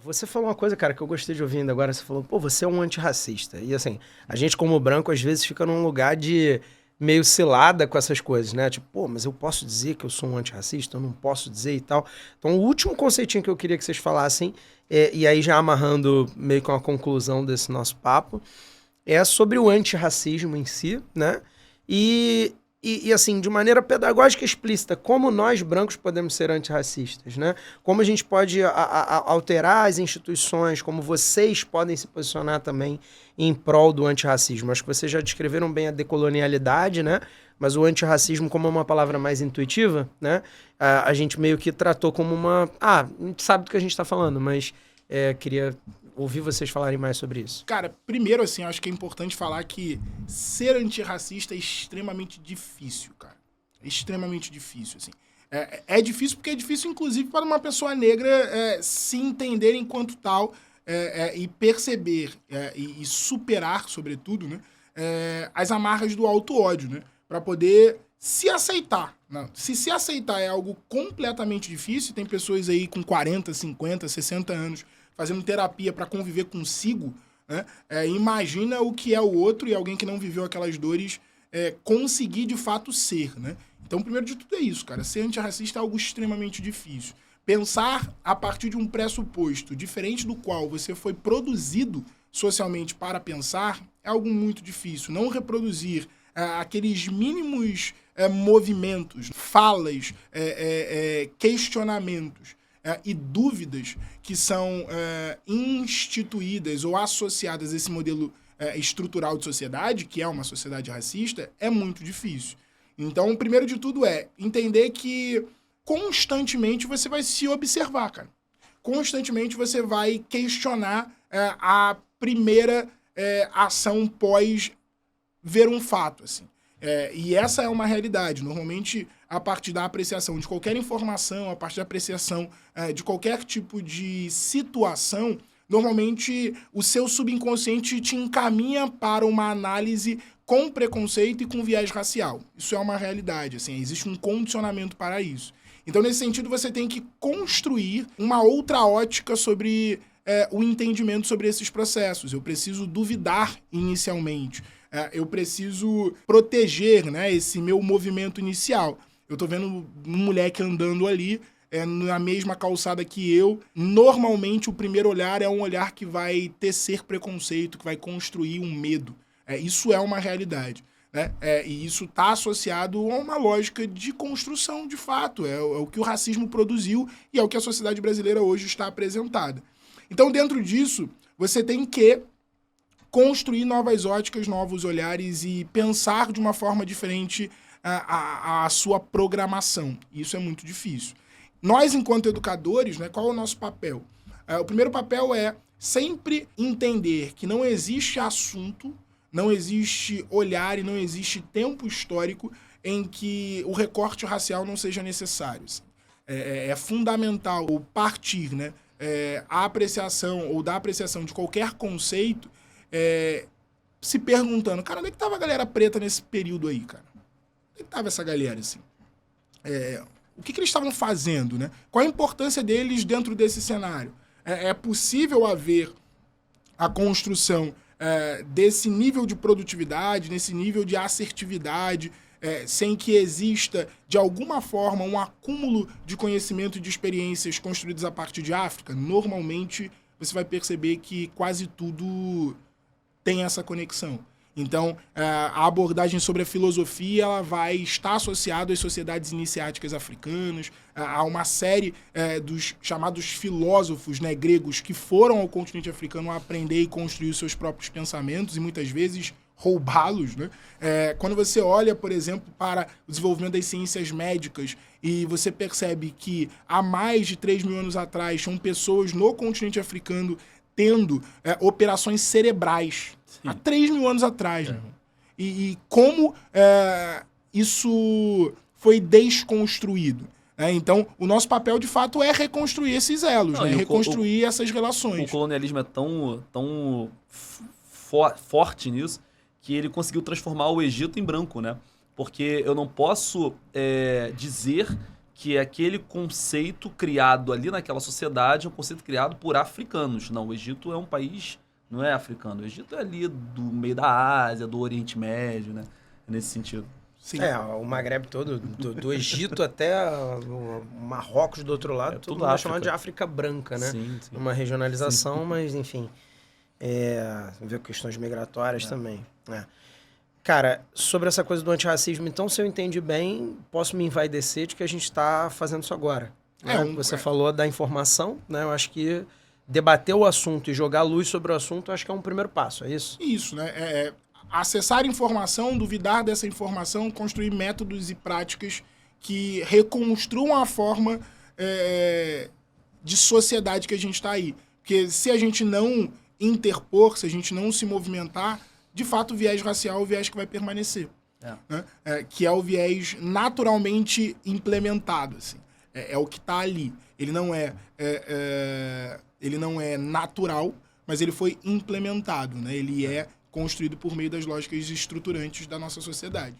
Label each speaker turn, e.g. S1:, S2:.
S1: Você falou uma coisa, cara, que eu gostei de ouvir ainda agora. Você falou, pô, você é um antirracista. E assim, a gente como branco, às vezes, fica num lugar de meio cilada com essas coisas, né? Tipo, pô, mas eu posso dizer que eu sou um antirracista? Eu não posso dizer e tal. Então, o último conceitinho que eu queria que vocês falassem, e aí já amarrando meio com a conclusão desse nosso papo, é sobre o antirracismo em si, né? E, assim, de maneira pedagógica e explícita, como nós brancos podemos ser antirracistas, né? Como a gente pode alterar as instituições, como vocês podem se posicionar também em prol do antirracismo. Acho que vocês já descreveram bem a decolonialidade, né? Mas o antirracismo, como é uma palavra mais intuitiva, né? A gente meio que tratou como uma... Ah, a gente sabe do que a gente está falando, mas queria ouvir vocês falarem mais sobre isso.
S2: Cara, primeiro, assim, eu acho que é importante falar que ser antirracista é extremamente difícil, cara. É extremamente difícil, assim. É difícil porque é difícil, inclusive, para uma pessoa negra se entender enquanto tal e perceber e superar, sobretudo, né, as amarras do auto-ódio, né? Para poder se aceitar. Não. Se aceitar é algo completamente difícil, tem pessoas aí com 40, 50, 60 anos fazendo terapia para conviver consigo, né? Imagina o que é o outro e alguém que não viveu aquelas dores conseguir de fato ser, né? Então, primeiro de tudo é isso, cara. Ser antirracista é algo extremamente difícil. Pensar a partir de um pressuposto diferente do qual você foi produzido socialmente para pensar é algo muito difícil. Não reproduzir aqueles mínimos movimentos, falas, questionamentos e dúvidas que são instituídas ou associadas a esse modelo estrutural de sociedade, que é uma sociedade racista, é muito difícil. Então, primeiro de tudo é entender que constantemente você vai se observar, cara. Constantemente você vai questionar a primeira ação pós ver um fato, assim. E essa é uma realidade. Normalmente, a partir da apreciação de qualquer informação, a partir da apreciação de qualquer tipo de situação, normalmente o seu subconsciente te encaminha para uma análise com preconceito e com viés racial. Isso é uma realidade, assim, existe um condicionamento para isso. Então, nesse sentido, você tem que construir uma outra ótica sobre o entendimento sobre esses processos. Eu preciso duvidar inicialmente. Eu preciso proteger, né, esse meu movimento inicial. Eu tô vendo um moleque andando ali na mesma calçada que eu. Normalmente, o primeiro olhar é um olhar que vai tecer preconceito, que vai construir um medo. Isso é uma realidade. Né? E isso está associado a uma lógica de construção, de fato. É o que o racismo produziu e é o que a sociedade brasileira hoje está apresentada. Então, dentro disso, você tem que construir novas óticas, novos olhares e pensar de uma forma diferente a sua programação. Isso é muito difícil. Nós, enquanto educadores, né, qual é o nosso papel? O primeiro papel é sempre entender que não existe assunto, não existe olhar e não existe tempo histórico em que o recorte racial não seja necessário. É fundamental partir, né, a apreciação ou da apreciação de qualquer conceito se perguntando, cara, onde é que tava a galera preta nesse período aí, cara? Onde é que tava essa galera, assim? O que eles estavam fazendo, né? Qual a importância deles dentro desse cenário? É possível haver a construção desse nível de produtividade, nesse nível de assertividade, sem que exista, de alguma forma, um acúmulo de conhecimento e de experiências construídas a partir de África? Normalmente, você vai perceber que quase tudo tem essa conexão. Então, a abordagem sobre a filosofia ela vai estar associada às sociedades iniciáticas africanas, a uma série dos chamados filósofos, né, gregos que foram ao continente africano aprender e construir os seus próprios pensamentos e muitas vezes roubá-los. Né? Quando você olha, por exemplo, para o desenvolvimento das ciências médicas e você percebe que há mais de 3 mil anos atrás tinham pessoas no continente africano tendo operações cerebrais. Sim. Há 3 mil anos atrás. Né? E como isso foi desconstruído. Então, o nosso papel, de fato, é reconstruir esses elos, né? Reconstruir essas relações.
S3: O colonialismo é tão forte nisso que ele conseguiu transformar o Egito em branco, né? Porque eu não posso dizer que é aquele conceito criado ali naquela sociedade, é um conceito criado por africanos. Não, o Egito é um país, não é africano. O Egito é ali do meio da Ásia, do Oriente Médio, né? Nesse sentido.
S2: Sim.
S1: O Maghreb todo, do Egito até o Marrocos do outro lado, todo
S3: tudo
S1: mundo é
S3: África.
S1: chamado de África Branca, né?
S3: Sim, sim.
S1: Uma regionalização, mas enfim. Ver questões migratórias também. Cara, sobre essa coisa do antirracismo, então, se eu entendi bem, posso me envaidecer de que a gente está fazendo isso agora. Né? Você falou da informação, né? Eu acho que debater o assunto e jogar luz sobre o assunto, eu acho que é um primeiro passo, é isso?
S2: Isso, né? Acessar informação, duvidar dessa informação, construir métodos e práticas que reconstruam a forma de sociedade que a gente está aí. Porque se a gente não interpor, se a gente não se movimentar, de fato o viés racial é o viés que vai permanecer. Né? Que é o viés naturalmente implementado. Assim. É o que está ali. Ele não é natural, mas ele foi implementado. Né? Ele é construído por meio das lógicas estruturantes da nossa sociedade.